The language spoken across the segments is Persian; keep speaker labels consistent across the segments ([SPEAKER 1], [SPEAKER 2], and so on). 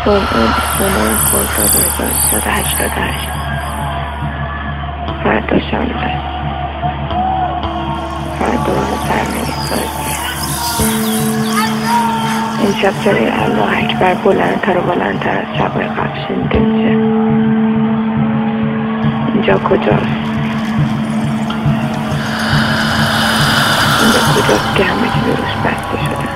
[SPEAKER 1] جمعه 29 خرداد 1388 فردا شنبه فردا روز سرمایه سازی. امشب صدای الله اکبر بلندتر و بلندتر از شب‌های قبل شنیده میشه. اینجا کجاست؟ اینجا کجاست که همه چیز روش بسته شده؟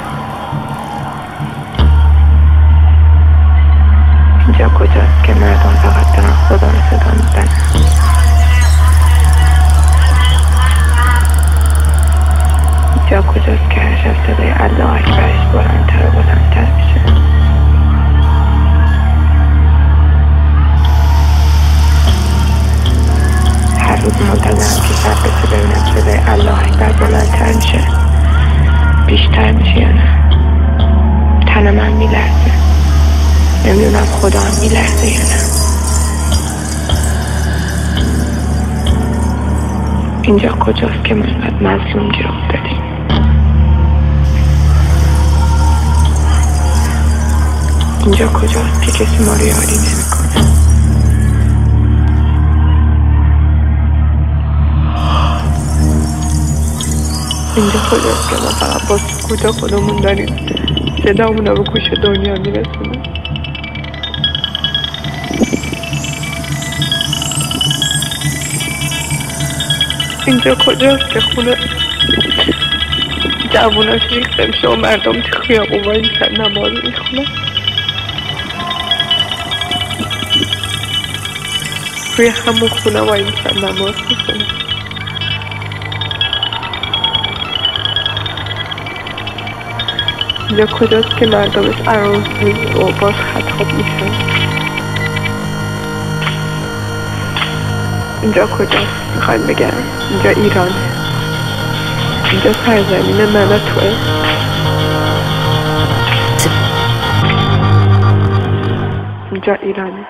[SPEAKER 1] اینجا کجاست که مردم فقط دارن خدا رو صدا میزنن؟ اینجا کجاست که هر شب صدای الله اکبرش بلندتر و بلندتر میشه؟ هر روز منتظرم که شب بشه ببینم صدای الله اکبر بلندتر میشه، بیشتر میشه یا نه. تن من میلرزه، نمیدونم خدا هم میلرزه یا نه. اینجا کجاست که ما اینقدر مظلوم گیر افتادیم؟ اینجا کجاست که کسی ما رو یاری نمیکنه؟ اینجا کجاست که ما فقط با سکوت خودمون داریم صدامون رو به گوش دنیا میرسونیم؟ اینجا کجاست که خونه جووناش ریخته میشه و مردم تو خیابون وای میسن نماز میخونن؟ روی همون خونه وای میسن نماز میخونن؟ اینجا کجاست که مردمش عروضی و باز خطاب میشن؟ اینجا کجاست؟ میخوایم بگم اینجا ایرانه، اینجا سرزمین من و توه. اینجا ایرانه.